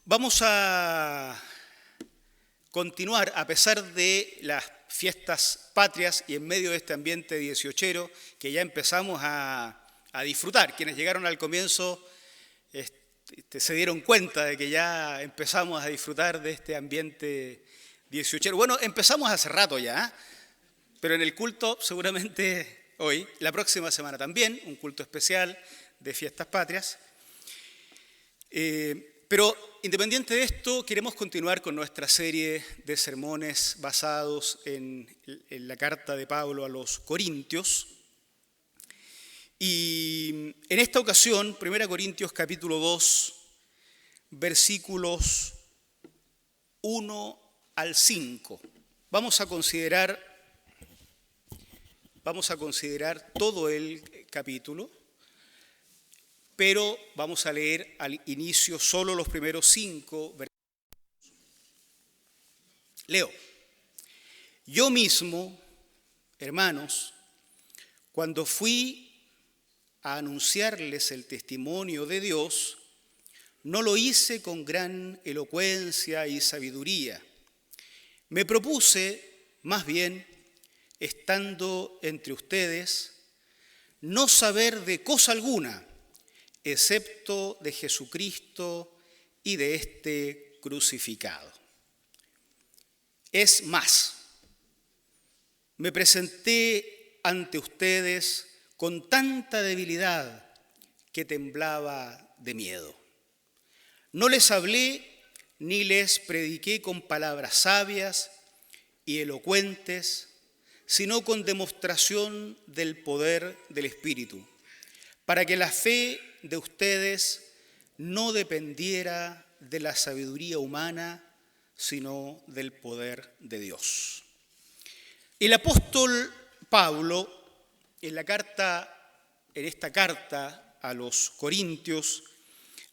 Vamos a continuar a pesar de las fiestas patrias y en medio de este ambiente dieciochero que ya empezamos a disfrutar. Quienes llegaron al comienzo se dieron cuenta de que ya empezamos a disfrutar de este ambiente dieciochero. Bueno, empezamos hace rato ya, pero en el culto seguramente hoy, la próxima semana también, un culto especial de fiestas patrias. Pero independiente de esto, queremos continuar con nuestra serie de sermones basados en la carta de Pablo a los Corintios. Y en esta ocasión, 1 Corintios capítulo 2, versículos 1 al 5. Vamos a considerar todo el capítulo, pero vamos a leer al inicio solo los primeros 5 versículos. Leo. Yo mismo, hermanos, cuando fui a anunciarles el testimonio de Dios, no lo hice con gran elocuencia y sabiduría. Me propuse, más bien, estando entre ustedes, no saber de cosa alguna, excepto de Jesucristo y de este crucificado. Es más, me presenté ante ustedes con tanta debilidad que temblaba de miedo. No les hablé ni les prediqué con palabras sabias y elocuentes, sino con demostración del poder del Espíritu, para que la fe de ustedes no dependiera de la sabiduría humana, sino del poder de Dios. El apóstol Pablo, en esta carta a los Corintios,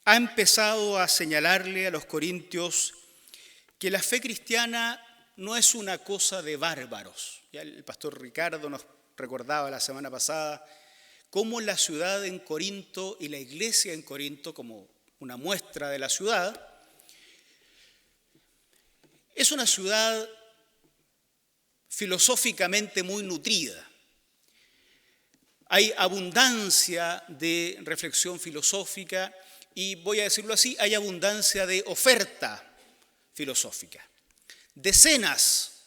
ha empezado a señalarle a los corintios que la fe cristiana no es una cosa de bárbaros. Ya el pastor Ricardo nos recordaba la semana pasada cómo la ciudad en Corinto y la iglesia en Corinto, como una muestra de la ciudad, es una ciudad filosóficamente muy nutrida. Hay abundancia de reflexión filosófica y, voy a decirlo así, hay abundancia de oferta filosófica. Decenas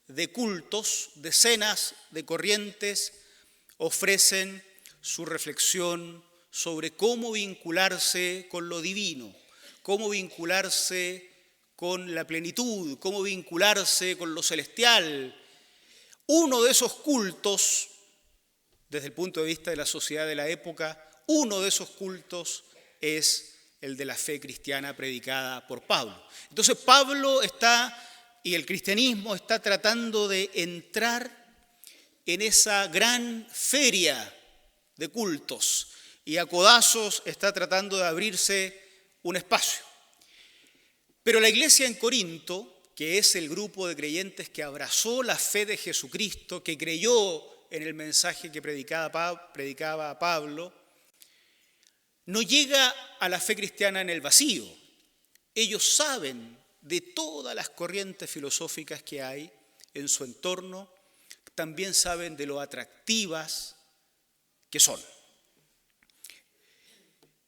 de cultos, decenas de corrientes ofrecen su reflexión sobre cómo vincularse con lo divino, cómo vincularse con la plenitud, cómo vincularse con lo celestial. Uno de esos cultos, desde el punto de vista de la sociedad de la época, uno de esos cultos es el de la fe cristiana predicada por Pablo. Entonces Pablo y el cristianismo está tratando de entrar en esa gran feria de cultos y a codazos está tratando de abrirse un espacio. Pero la iglesia en Corinto, que es el grupo de creyentes que abrazó la fe de Jesucristo, que creyó en el mensaje que predicaba Pablo, no llega a la fe cristiana en el vacío. Ellos saben de todas las corrientes filosóficas que hay en su entorno, también saben de lo atractivas que son.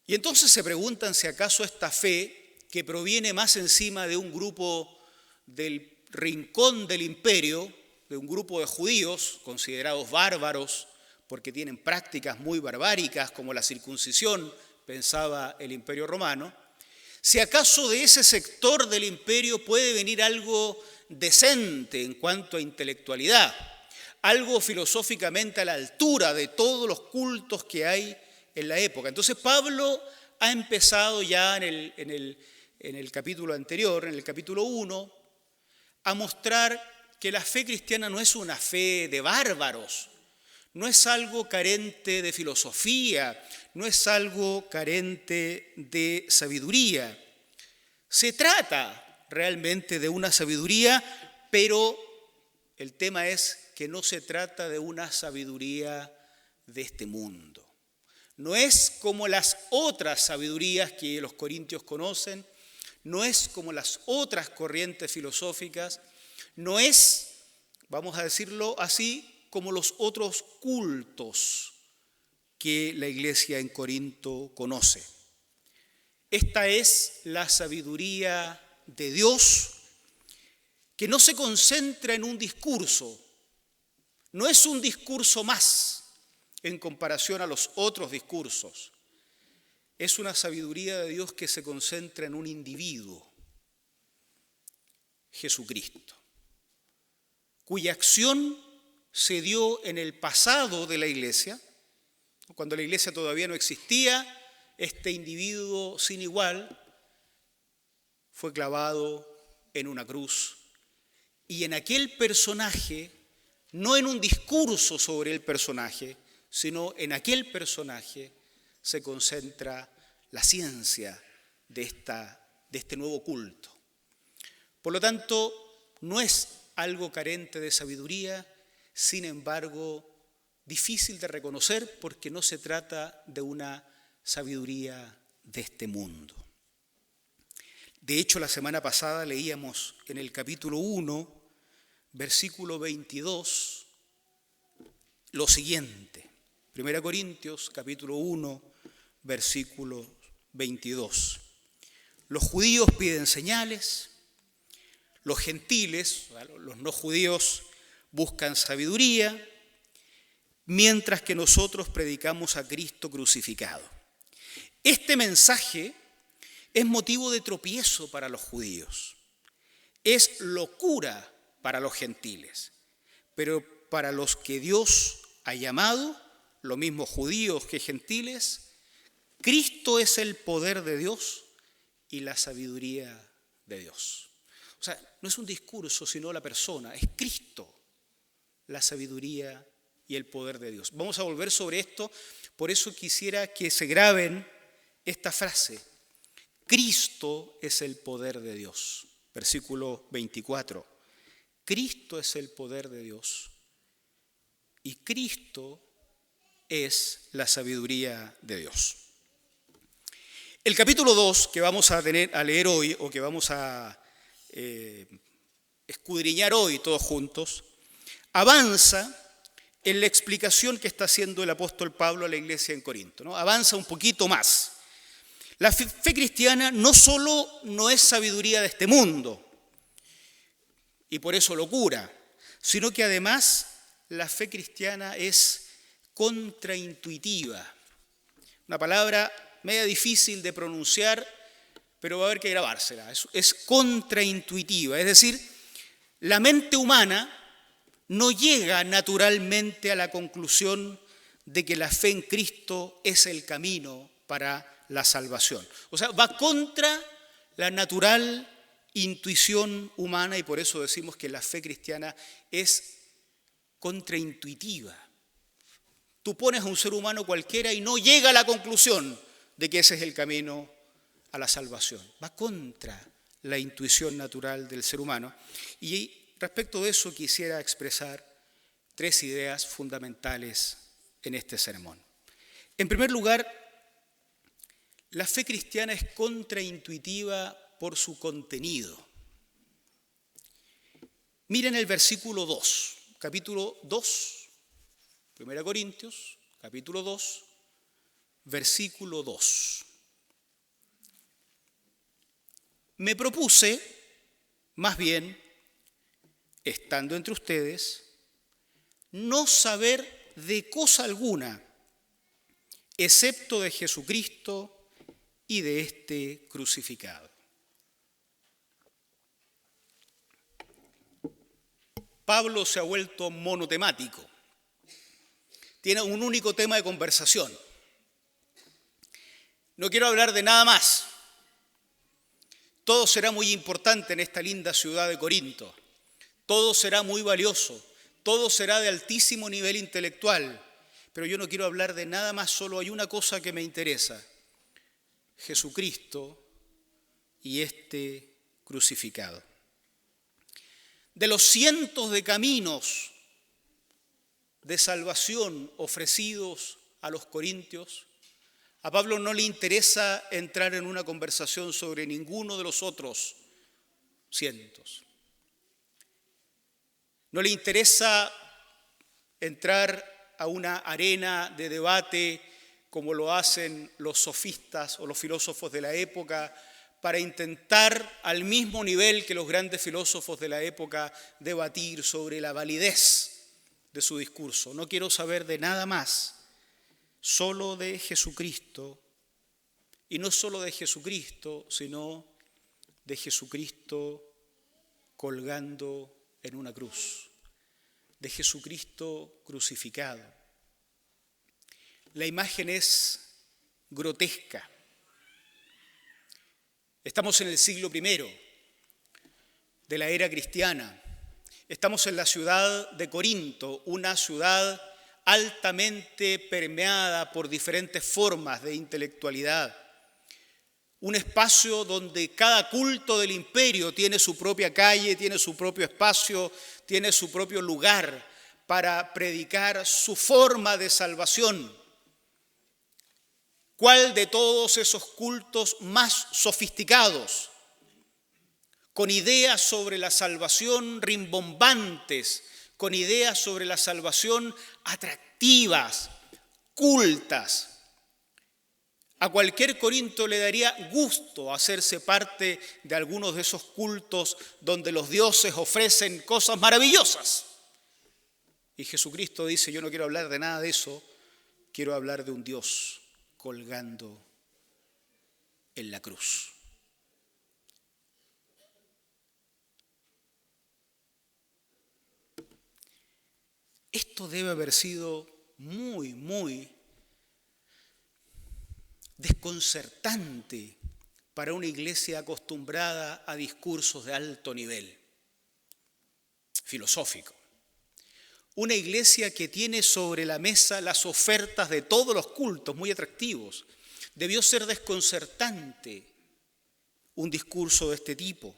Y entonces se preguntan si acaso esta fe, que proviene más encima de un grupo del rincón del imperio, de un grupo de judíos considerados bárbaros porque tienen prácticas muy barbáricas como la circuncisión, pensaba el imperio romano, si acaso de ese sector del imperio puede venir algo decente en cuanto a intelectualidad, algo filosóficamente a la altura de todos los cultos que hay en la época. Entonces Pablo ha empezado ya en el capítulo anterior, en el capítulo 1, a mostrar que la fe cristiana no es una fe de bárbaros, no es algo carente de filosofía, no es algo carente de sabiduría. Se trata realmente de una sabiduría, pero el tema es que no se trata de una sabiduría de este mundo. No es como las otras sabidurías que los corintios conocen, no es como las otras corrientes filosóficas, no es, vamos a decirlo así, como los otros cultos que la iglesia en Corinto conoce. Esta es la sabiduría de Dios, que no se concentra en un discurso, no es un discurso más en comparación a los otros discursos. Es una sabiduría de Dios que se concentra en un individuo, Jesucristo, cuya acción se dio en el pasado de la iglesia, cuando la iglesia todavía no existía. Este individuo sin igual fue clavado en una cruz. Y en aquel personaje, no en un discurso sobre el personaje, sino en aquel personaje se concentra la ciencia de este nuevo culto. Por lo tanto, no es algo carente de sabiduría, sin embargo, difícil de reconocer porque no se trata de una sabiduría de este mundo. De hecho, la semana pasada leíamos en el capítulo 1, versículo 22, lo siguiente. 1 Corintios, capítulo 1, versículo 22. Los judíos piden señales, los gentiles, los no judíos, buscan sabiduría, mientras que nosotros predicamos a Cristo crucificado. Este mensaje es motivo de tropiezo para los judíos, es locura para los gentiles, pero para los que Dios ha llamado, lo mismo judíos que gentiles, Cristo es el poder de Dios y la sabiduría de Dios. O sea, no es un discurso, sino la persona, es Cristo, la sabiduría y el poder de Dios. Vamos a volver sobre esto, por eso quisiera que se graben esta frase: Cristo es el poder de Dios. Versículo 24. Cristo es el poder de Dios y Cristo es la sabiduría de Dios. El capítulo 2 que vamos a leer hoy, o que vamos a escudriñar hoy todos juntos, avanza en la explicación que está haciendo el apóstol Pablo a la iglesia en Corinto, ¿no? Avanza un poquito más. La fe cristiana no solo no es sabiduría de este mundo, y por eso locura, sino que además la fe cristiana es contraintuitiva. Una palabra media difícil de pronunciar, pero va a haber que grabársela. Es contraintuitiva, es decir, la mente humana no llega naturalmente a la conclusión de que la fe en Cristo es el camino para la salvación. O sea, va contra la natural intuición humana y por eso decimos que la fe cristiana es contraintuitiva. Tú pones a un ser humano cualquiera y no llega a la conclusión de que ese es el camino a la salvación. Va contra la intuición natural del ser humano. Y respecto de eso quisiera expresar 3 ideas fundamentales en este sermón. En primer lugar, la fe cristiana es contraintuitiva por su contenido. Miren el versículo 2, capítulo 2, 1 Corintios, capítulo 2, versículo 2. Me propuse, más bien, estando entre ustedes, no saber de cosa alguna, excepto de Jesucristo y de este crucificado. Pablo se ha vuelto monotemático. Tiene un único tema de conversación. No quiero hablar de nada más. Todo será muy importante en esta linda ciudad de Corinto. Todo será muy valioso. Todo será de altísimo nivel intelectual. Pero yo no quiero hablar de nada más, solo hay una cosa que me interesa: Jesucristo y este crucificado. De los cientos de caminos de salvación ofrecidos a los corintios, A Pablo no le interesa entrar en una conversación sobre ninguno de los otros cientos. No le interesa entrar a una arena de debate como lo hacen los sofistas o los filósofos de la época para intentar al mismo nivel que los grandes filósofos de la época debatir sobre la validez de su discurso. No quiero saber de nada más, solo de Jesucristo, y no solo de Jesucristo, sino de Jesucristo colgando en una cruz, de Jesucristo crucificado. La imagen es grotesca. Estamos en el siglo I de la era cristiana. Estamos en la ciudad de Corinto, una ciudad altamente permeada por diferentes formas de intelectualidad. Un espacio donde cada culto del imperio tiene su propia calle, tiene su propio espacio, tiene su propio lugar para predicar su forma de salvación. ¿Cuál de todos esos cultos más sofisticados, con ideas sobre la salvación rimbombantes, con ideas sobre la salvación atractivas, cultas? A cualquier corinto le daría gusto hacerse parte de algunos de esos cultos donde los dioses ofrecen cosas maravillosas. Y Jesucristo dice, yo no quiero hablar de nada de eso, quiero hablar de un Dios colgando en la cruz. Esto debe haber sido muy desconcertante para una iglesia acostumbrada a discursos de alto nivel filosófico. Una iglesia que tiene sobre la mesa las ofertas de todos los cultos muy atractivos. Debió ser desconcertante un discurso de este tipo.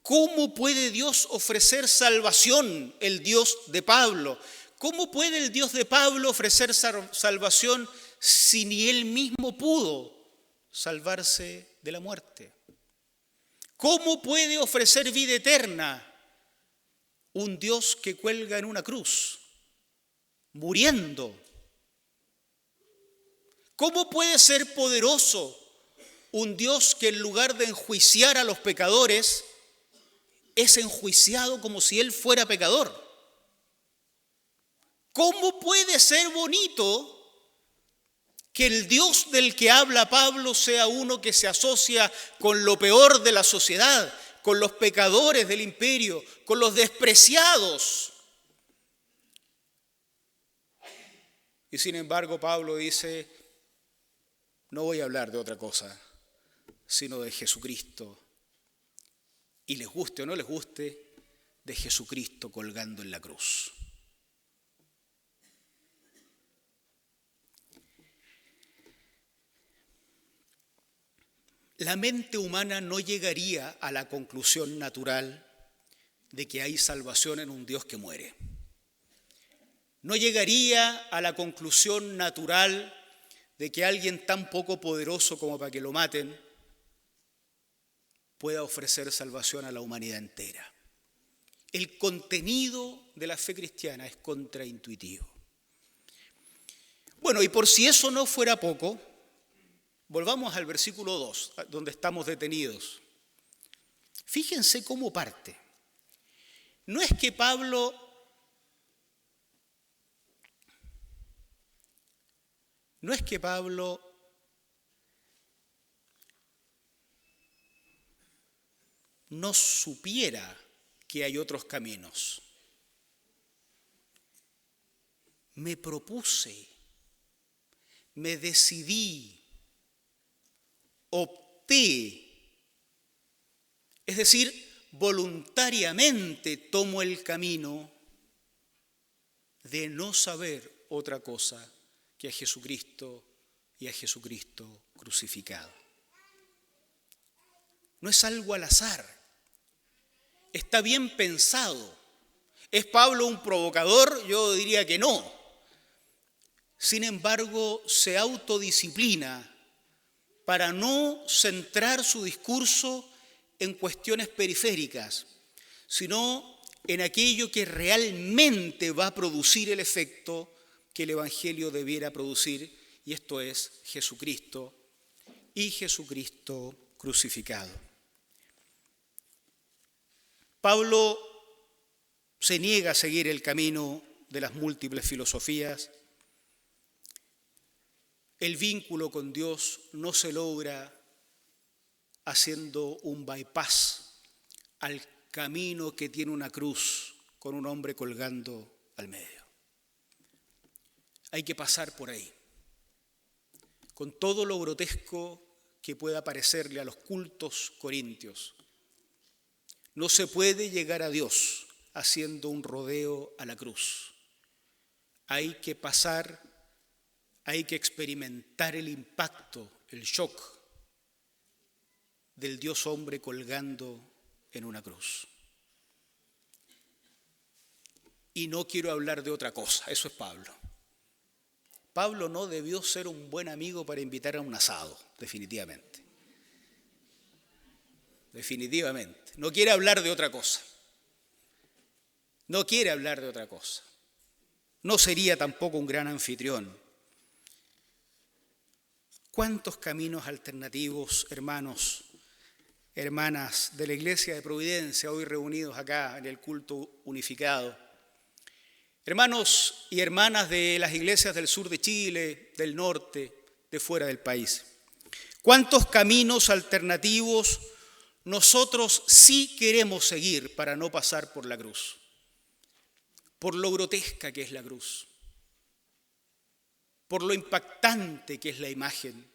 ¿Cómo puede Dios ofrecer salvación, el Dios de Pablo? ¿Cómo puede el Dios de Pablo ofrecer salvación si ni él mismo pudo salvarse de la muerte? ¿Cómo puede ofrecer vida eterna un Dios que cuelga en una cruz, muriendo? ¿Cómo puede ser poderoso un Dios que en lugar de enjuiciar a los pecadores, es enjuiciado como si él fuera pecador? ¿Cómo puede ser bonito que el Dios del que habla Pablo sea uno que se asocia con lo peor de la sociedad, con los pecadores del imperio, con los despreciados? Y sin embargo Pablo dice, no voy a hablar de otra cosa, sino de Jesucristo. Y les guste o no les guste, de Jesucristo colgando en la cruz. La mente humana no llegaría a la conclusión natural de que hay salvación en un Dios que muere. No llegaría a la conclusión natural de que alguien tan poco poderoso como para que lo maten pueda ofrecer salvación a la humanidad entera. El contenido de la fe cristiana es contraintuitivo. Bueno, y por si eso no fuera poco, volvamos al versículo 2, donde estamos detenidos. Fíjense cómo parte. No es que Pablo no supiera que hay otros caminos. Me propuse, me decidí, opté, es decir, voluntariamente tomo el camino de no saber otra cosa que a Jesucristo y a Jesucristo crucificado. No es algo al azar, está bien pensado. ¿Es Pablo un provocador? Yo diría que no. sin embargo, se autodisciplina para no centrar su discurso en cuestiones periféricas, sino en aquello que realmente va a producir el efecto que el Evangelio debiera producir, y esto es Jesucristo y Jesucristo crucificado. Pablo se niega a seguir el camino de las múltiples filosofías. El vínculo con Dios no se logra haciendo un bypass al camino que tiene una cruz con un hombre colgando al medio. Hay que pasar por ahí, con todo lo grotesco que pueda parecerle a los cultos corintios. No se puede llegar a Dios haciendo un rodeo a la cruz. Hay que pasar, hay que experimentar el impacto, el shock del Dios hombre colgando en una cruz. Y no quiero hablar de otra cosa, eso es Pablo. Pablo no debió ser un buen amigo para invitar a un asado, definitivamente. Definitivamente. No quiere hablar de otra cosa. No quiere hablar de otra cosa. No sería tampoco un gran anfitrión. ¿Cuántos caminos alternativos, hermanos, hermanas de la Iglesia de Providencia, hoy reunidos acá en el culto unificado? Hermanos y hermanas de las iglesias del sur de Chile, del norte, de fuera del país. ¿Cuántos caminos alternativos nosotros sí queremos seguir para no pasar por la cruz? Por lo grotesca que es la cruz, por lo impactante que es la imagen,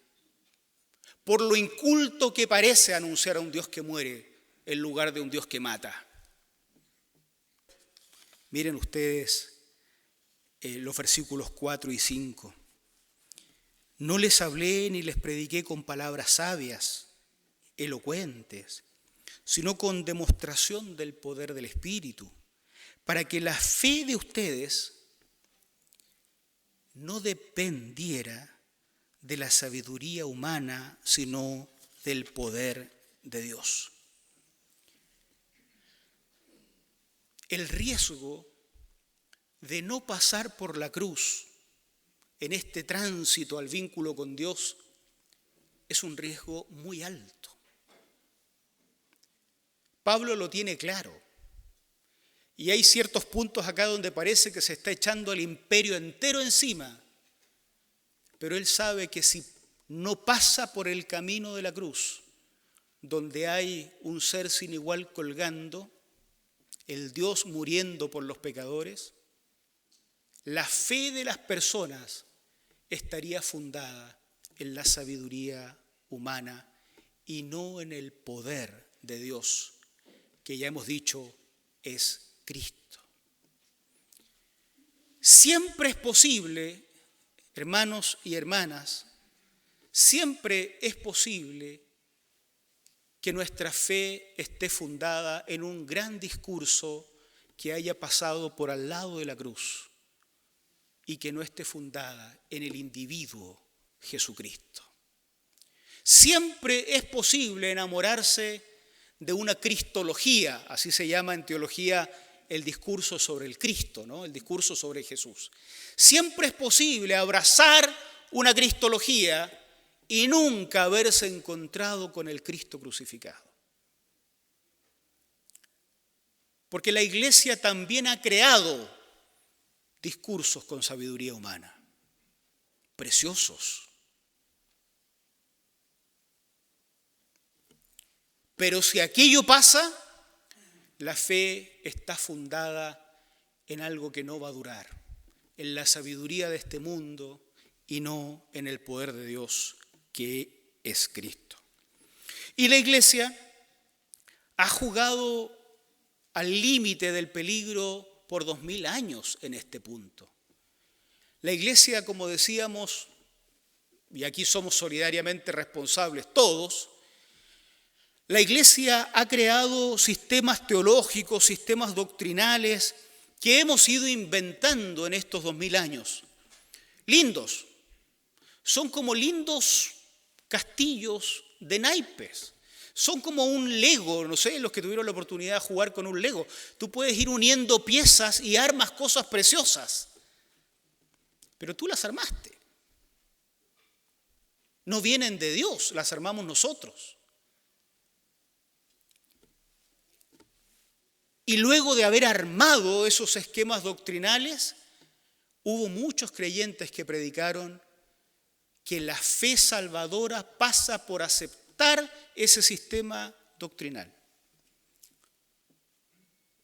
por lo inculto que parece anunciar a un Dios que muere en lugar de un Dios que mata. Miren ustedes los versículos 4 y 5. No les hablé ni les prediqué con palabras sabias, elocuentes, sino con demostración del poder del Espíritu, para que la fe de ustedes no dependiera de la sabiduría humana, sino del poder de Dios. El riesgo de no pasar por la cruz en este tránsito al vínculo con Dios es un riesgo muy alto. Pablo lo tiene claro. Y hay ciertos puntos acá donde parece que se está echando el imperio entero encima. Pero él sabe que si no pasa por el camino de la cruz, donde hay un ser sin igual colgando, el Dios muriendo por los pecadores, la fe de las personas estaría fundada en la sabiduría humana y no en el poder de Dios, que ya hemos dicho es Cristo. Siempre es posible, hermanos y hermanas, siempre es posible que nuestra fe esté fundada en un gran discurso que haya pasado por al lado de la cruz y que no esté fundada en el individuo Jesucristo. Siempre es posible enamorarse de una cristología, así se llama en teología el discurso sobre el Cristo, ¿no? El discurso sobre Jesús. Siempre es posible abrazar una cristología y nunca haberse encontrado con el Cristo crucificado. Porque la Iglesia también ha creado discursos con sabiduría humana, preciosos. Pero si aquello pasa, la fe está fundada en algo que no va a durar, en la sabiduría de este mundo y no en el poder de Dios que es Cristo. Y la Iglesia ha jugado al límite del peligro por 2000 años en este punto. La Iglesia, como decíamos, y aquí somos solidariamente responsables todos, la Iglesia ha creado sistemas teológicos, sistemas doctrinales que hemos ido inventando en estos 2000 años. lindos. Son como lindos castillos de naipes. Son como un Lego, no sé, los que tuvieron la oportunidad de jugar con un Lego. Tú puedes ir uniendo piezas y armas cosas preciosas, pero tú las armaste. No vienen de Dios, las armamos nosotros. Y luego de haber armado esos esquemas doctrinales, hubo muchos creyentes que predicaron que la fe salvadora pasa por aceptar ese sistema doctrinal.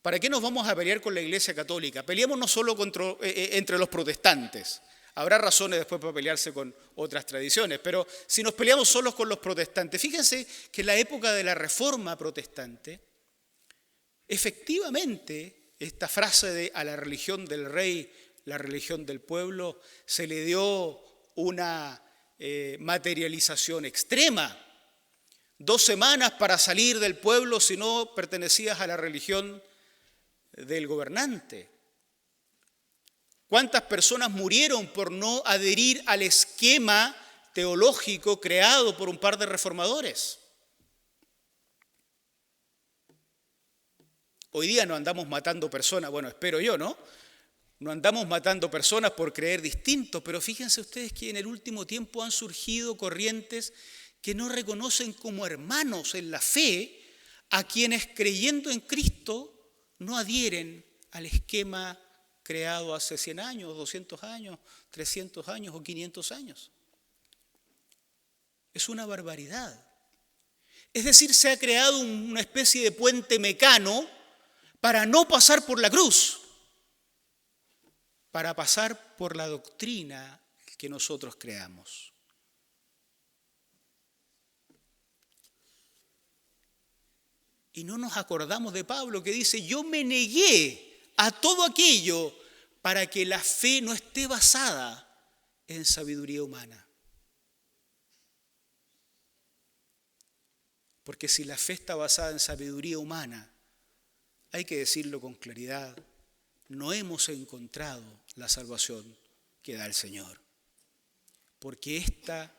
¿Para qué nos vamos a pelear con la Iglesia Católica? Peleemos no solo entre los protestantes. Habrá razones después para pelearse con otras tradiciones, pero si nos peleamos solos con los protestantes, fíjense que en la época de la Reforma protestante, efectivamente, esta frase de a la religión del rey, la religión del pueblo, se le dio una materialización extrema. 2 semanas para salir del pueblo si no pertenecías a la religión del gobernante. ¿Cuántas personas murieron por no adherir al esquema teológico creado por un par de reformadores? Hoy día no andamos matando personas, bueno, espero yo, ¿no? No andamos matando personas por creer distinto, pero fíjense ustedes que en el último tiempo han surgido corrientes que no reconocen como hermanos en la fe a quienes creyendo en Cristo no adhieren al esquema creado hace 100 años, 200 años, 300 años o 500 años. Es una barbaridad. Es decir, se ha creado una especie de puente mecano para no pasar por la cruz, para pasar por la doctrina que nosotros creamos. Y no nos acordamos de Pablo que dice, yo me negué a todo aquello para que la fe no esté basada en sabiduría humana. Porque si la fe está basada en sabiduría humana, hay que decirlo con claridad, no hemos encontrado la salvación que da el Señor. Porque esta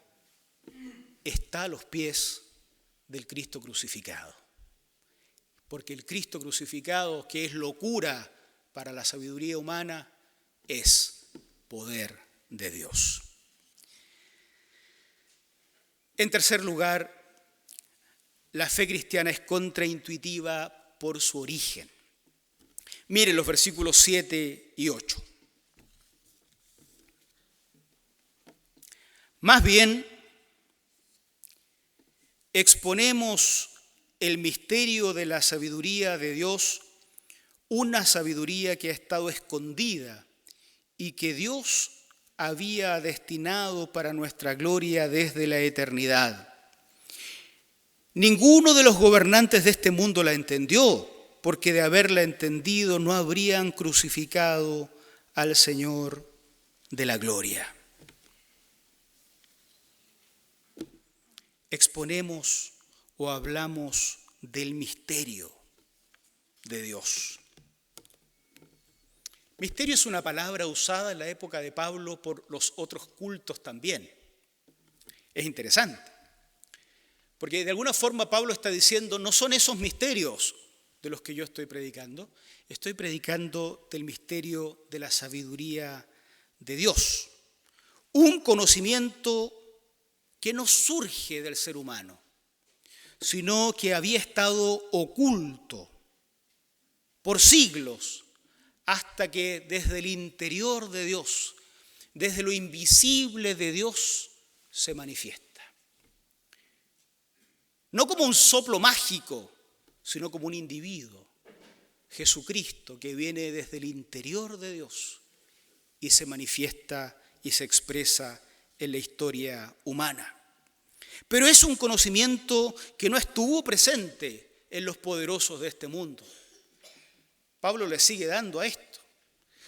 está a los pies del Cristo crucificado. Porque el Cristo crucificado, que es locura para la sabiduría humana, es poder de Dios. En tercer lugar, la fe cristiana es contraintuitiva por su origen. Miren los versículos 7 y 8. Más bien, exponemos el misterio de la sabiduría de Dios, una sabiduría que ha estado escondida y que Dios había destinado para nuestra gloria desde la eternidad. Ninguno de los gobernantes de este mundo la entendió, porque de haberla entendido no habrían crucificado al Señor de la gloria. Exponemos o hablamos del misterio de Dios. Misterio es una palabra usada en la época de Pablo por los otros cultos también. Es interesante, porque de alguna forma Pablo está diciendo, no son esos misterios de los que yo estoy predicando del misterio de la sabiduría de Dios. Un conocimiento que no surge del ser humano, sino que había estado oculto por siglos, hasta que desde el interior de Dios, desde lo invisible de Dios, se manifiesta. No como un soplo mágico, sino como un individuo, Jesucristo, que viene desde el interior de Dios y se manifiesta y se expresa en la historia humana. Pero es un conocimiento que no estuvo presente en los poderosos de este mundo. Pablo le sigue dando a esto.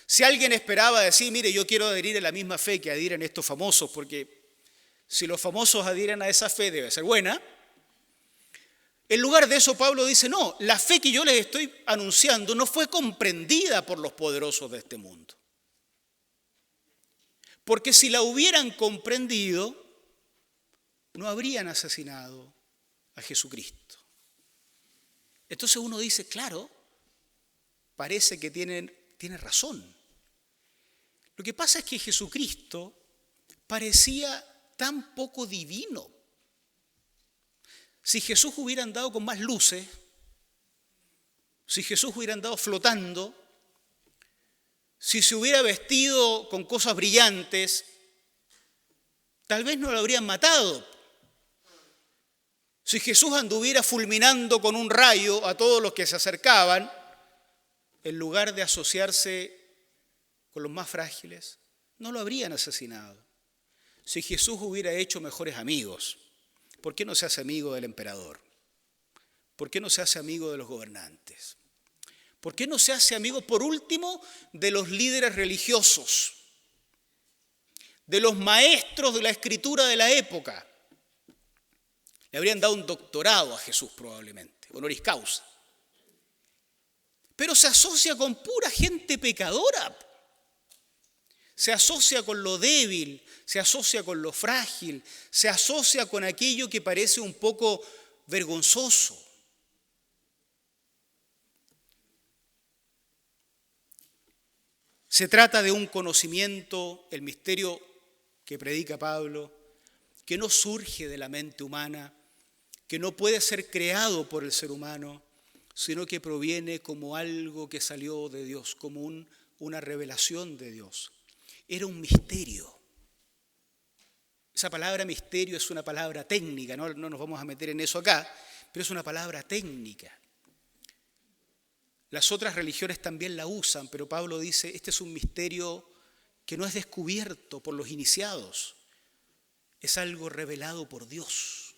Si alguien esperaba decir, mire, yo quiero adherir a la misma fe que adhieren estos famosos, porque si los famosos adhieren a esa fe debe ser buena. En lugar de eso, Pablo dice, no, la fe que yo les estoy anunciando no fue comprendida por los poderosos de este mundo. Porque si la hubieran comprendido, no habrían asesinado a Jesucristo. Entonces uno dice, claro, parece que tiene razón. Lo que pasa es que Jesucristo parecía tan poco divino. Si Jesús hubiera andado con más luces, si Jesús hubiera andado flotando, si se hubiera vestido con cosas brillantes, tal vez no lo habrían matado. Si Jesús anduviera fulminando con un rayo a todos los que se acercaban, en lugar de asociarse con los más frágiles, no lo habrían asesinado. Si Jesús hubiera hecho mejores amigos, ¿por qué no se hace amigo del emperador? ¿Por qué no se hace amigo de los gobernantes? ¿Por qué no se hace amigo, por último, de los líderes religiosos, de los maestros de la escritura de la época? Le habrían dado un doctorado a Jesús probablemente, honoris causa. Pero se asocia con pura gente pecadora. Se asocia con lo débil, se asocia con lo frágil, se asocia con aquello que parece un poco vergonzoso. Se trata de un conocimiento, el misterio que predica Pablo, que no surge de la mente humana, que no puede ser creado por el ser humano, sino que proviene como algo que salió de Dios, como una revelación de Dios. Era un misterio. Esa palabra misterio es una palabra técnica, no nos vamos a meter en eso acá, pero es una palabra técnica. Las otras religiones también la usan, pero Pablo dice, este es un misterio que no es descubierto por los iniciados, es algo revelado por Dios.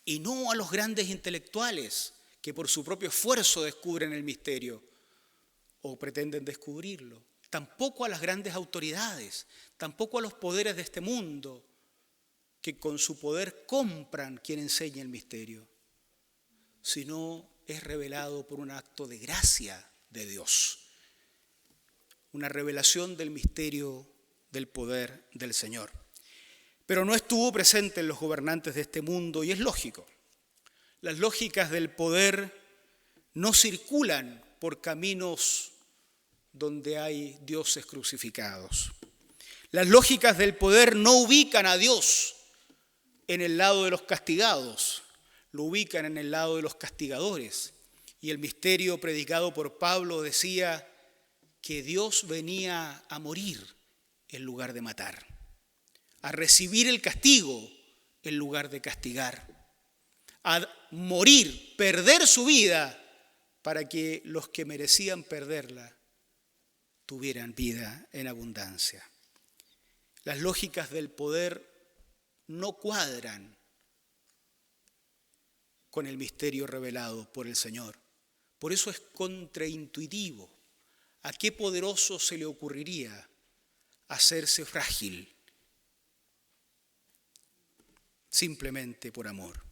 Y no a los grandes intelectuales que por su propio esfuerzo descubren el misterio o pretenden descubrirlo. Tampoco a las grandes autoridades, tampoco a los poderes de este mundo que con su poder compran quien enseña el misterio, sino es revelado por un acto de gracia de Dios, una revelación del misterio del poder del Señor. Pero no estuvo presente en los gobernantes de este mundo y es lógico. Las lógicas del poder no circulan por caminos donde hay dioses crucificados. Las lógicas del poder no ubican a Dios en el lado de los castigados, lo ubican en el lado de los castigadores. Y el misterio predicado por Pablo decía que Dios venía a morir en lugar de matar, a recibir el castigo en lugar de castigar, a morir, perder su vida para que los que merecían perderla tuvieran vida en abundancia. Las lógicas del poder no cuadran con el misterio revelado por el Señor. Por eso es contraintuitivo. ¿A qué poderoso se le ocurriría hacerse frágil simplemente por amor?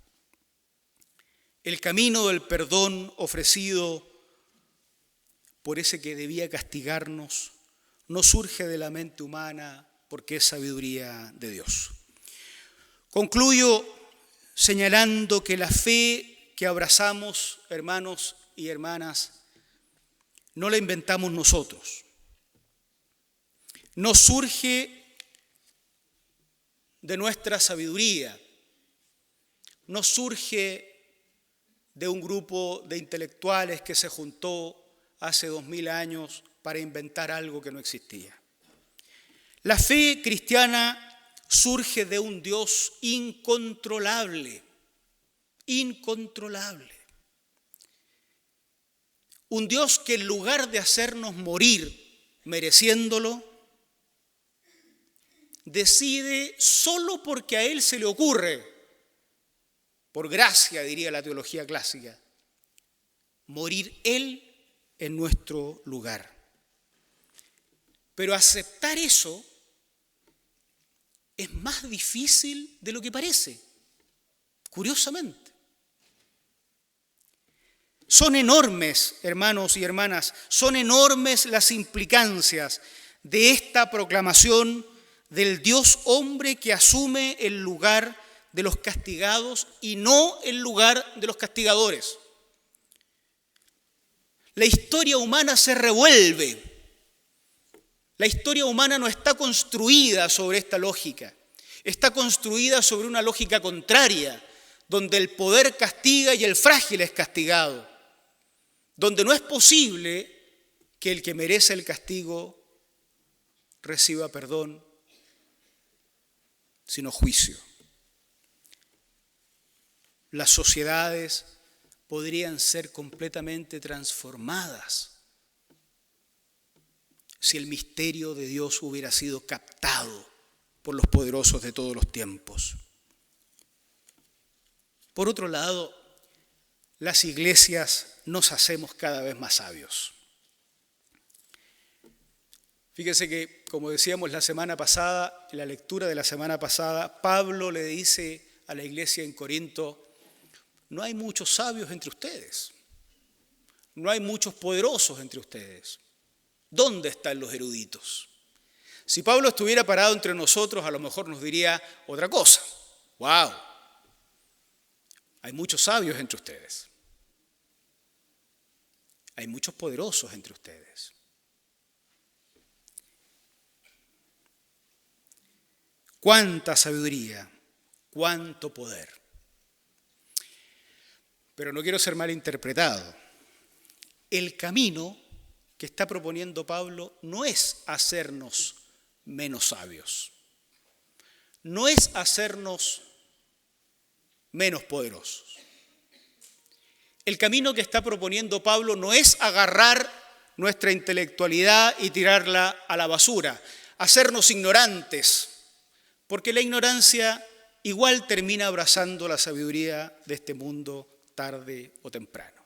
El camino del perdón ofrecido por ese que debía castigarnos no surge de la mente humana porque es sabiduría de Dios. Concluyo señalando que la fe que abrazamos, hermanos y hermanas, no la inventamos nosotros. No surge de nuestra sabiduría, no surge de un grupo de intelectuales que se juntó hace 2000 años para inventar algo que no existía. La fe cristiana surge de un Dios incontrolable, incontrolable. Un Dios que en lugar de hacernos morir mereciéndolo, decide solo porque a Él se le ocurre, por gracia diría la teología clásica, morir Él en nuestro lugar. Pero aceptar eso es más difícil de lo que parece, curiosamente. Son enormes, hermanos y hermanas, son enormes las implicancias de esta proclamación del Dios hombre que asume el lugar de los castigados y no el lugar de los castigadores. La historia humana se revuelve. La historia humana no está construida sobre esta lógica. Está construida sobre una lógica contraria, donde el poder castiga y el frágil es castigado, donde no es posible que el que merece el castigo reciba perdón, sino juicio. Las sociedades podrían ser completamente transformadas si el misterio de Dios hubiera sido captado por los poderosos de todos los tiempos. Por otro lado, las iglesias nos hacemos cada vez más sabios. Fíjense que, como decíamos la semana pasada, en la lectura de la semana pasada, Pablo le dice a la iglesia en Corinto: no hay muchos sabios entre ustedes, no hay muchos poderosos entre ustedes. ¿Dónde están los eruditos? Si Pablo estuviera parado entre nosotros, a lo mejor nos diría otra cosa. ¡Wow! Hay muchos sabios entre ustedes. Hay muchos poderosos entre ustedes. Cuánta sabiduría, cuánto poder. Pero no quiero ser malinterpretado. El camino que está proponiendo Pablo no es hacernos menos sabios, no es hacernos menos poderosos. El camino que está proponiendo Pablo no es agarrar nuestra intelectualidad y tirarla a la basura, hacernos ignorantes, porque la ignorancia igual termina abrazando la sabiduría de este mundo tarde o temprano.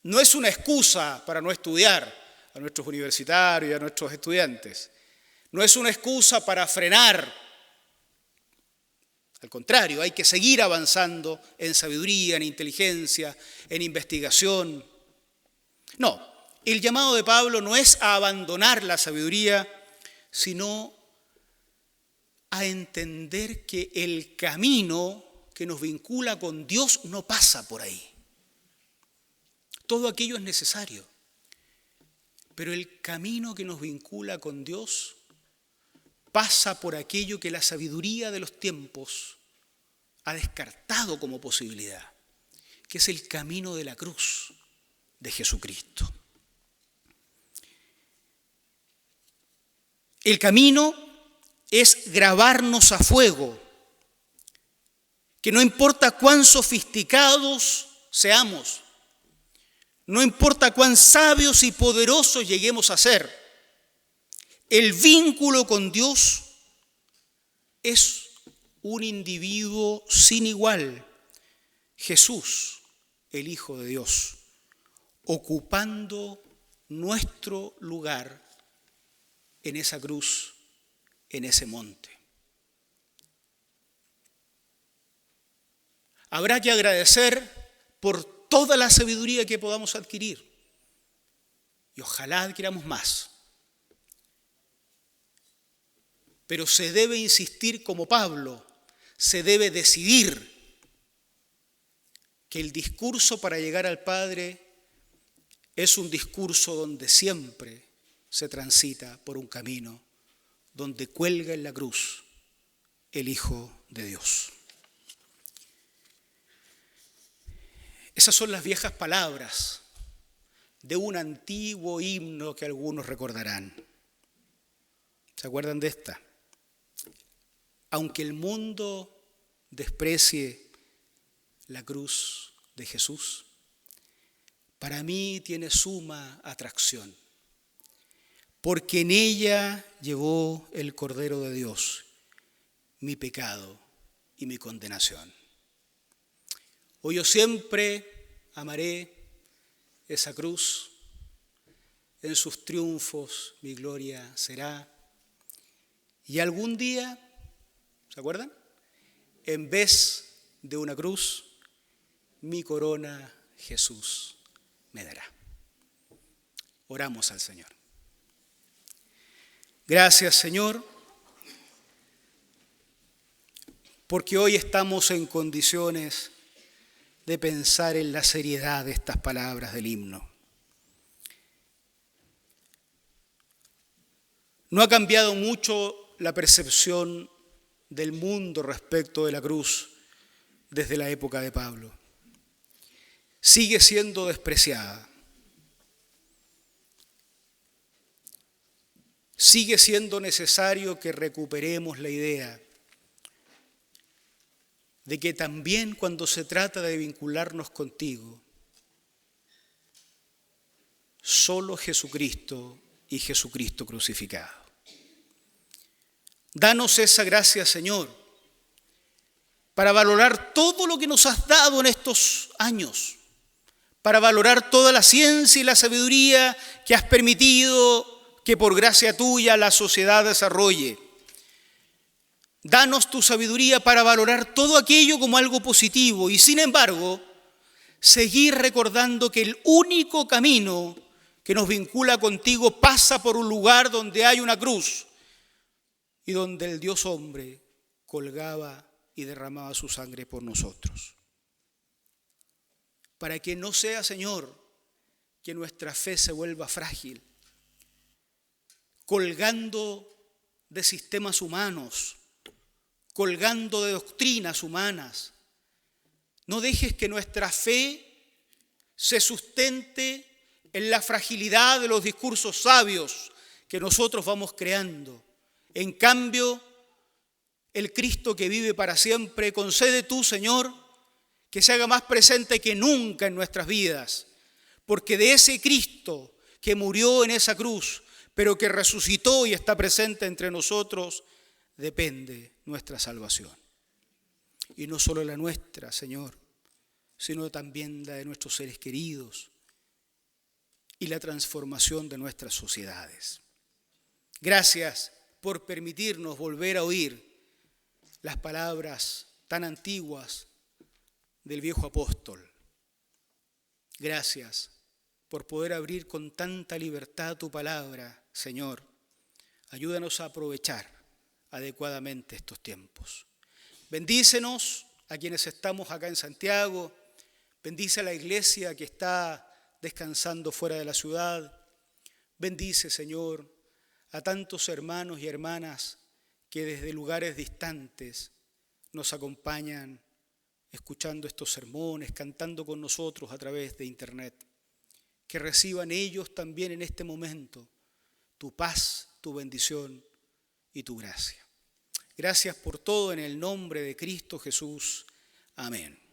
No es una excusa para no estudiar a nuestros universitarios y a nuestros estudiantes. No es una excusa para frenar. Al contrario, hay que seguir avanzando en sabiduría, en inteligencia, en investigación. No, el llamado de Pablo no es a abandonar la sabiduría, sino a entender que el camino que nos vincula con Dios no pasa por ahí. Todo aquello es necesario, pero el camino que nos vincula con Dios pasa por aquello que la sabiduría de los tiempos ha descartado como posibilidad, que es el camino de la cruz de Jesucristo. El camino es grabarnos a fuego, que no importa cuán sofisticados seamos, no importa cuán sabios y poderosos lleguemos a ser, el vínculo con Dios es un individuo sin igual, Jesús, el Hijo de Dios, ocupando nuestro lugar en esa cruz, en ese monte. Habrá que agradecer por toda la sabiduría que podamos adquirir y ojalá adquiramos más. Pero se debe insistir como Pablo, se debe decidir que el discurso para llegar al Padre es un discurso donde siempre se transita por un camino, donde cuelga en la cruz el Hijo de Dios. Esas son las viejas palabras de un antiguo himno que algunos recordarán. ¿Se acuerdan de esta? Aunque el mundo desprecie la cruz de Jesús, para mí tiene suma atracción, porque en ella llevó el Cordero de Dios mi pecado y mi condenación. Hoy yo siempre amaré esa cruz, en sus triunfos mi gloria será. Y algún día, ¿se acuerdan? En vez de una cruz, mi corona Jesús me dará. Oramos al Señor. Gracias, Señor, porque hoy estamos en condiciones de pensar en la seriedad de estas palabras del himno. No ha cambiado mucho la percepción del mundo respecto de la cruz desde la época de Pablo. Sigue siendo despreciada. Sigue siendo necesario que recuperemos la idea de que también cuando se trata de vincularnos contigo, solo Jesucristo y Jesucristo crucificado. Danos esa gracia, Señor, para valorar todo lo que nos has dado en estos años, para valorar toda la ciencia y la sabiduría que has permitido que por gracia tuya la sociedad desarrolle. Danos tu sabiduría para valorar todo aquello como algo positivo y, sin embargo, seguir recordando que el único camino que nos vincula contigo pasa por un lugar donde hay una cruz y donde el Dios hombre colgaba y derramaba su sangre por nosotros. Para que no sea, Señor, que nuestra fe se vuelva frágil, colgando de sistemas humanos, colgando de doctrinas humanas. No dejes que nuestra fe se sustente en la fragilidad de los discursos sabios que nosotros vamos creando. En cambio, el Cristo que vive para siempre, concede tú, Señor, que se haga más presente que nunca en nuestras vidas, porque de ese Cristo que murió en esa cruz, pero que resucitó y está presente entre nosotros, depende nuestra salvación. Y no solo la nuestra, Señor, sino también la de nuestros seres queridos y la transformación de nuestras sociedades. Gracias por permitirnos volver a oír las palabras tan antiguas del viejo apóstol. Gracias por poder abrir con tanta libertad tu palabra, Señor. Ayúdanos a aprovechar adecuadamente estos tiempos. Bendícenos a quienes estamos acá en Santiago. Bendice a la iglesia que está descansando fuera de la ciudad. Bendice, Señor, a tantos hermanos y hermanas que desde lugares distantes nos acompañan escuchando estos sermones, cantando con nosotros a través de internet. Que reciban ellos también en este momento tu paz, tu bendición y tu gracia. Gracias por todo en el nombre de Cristo Jesús. Amén.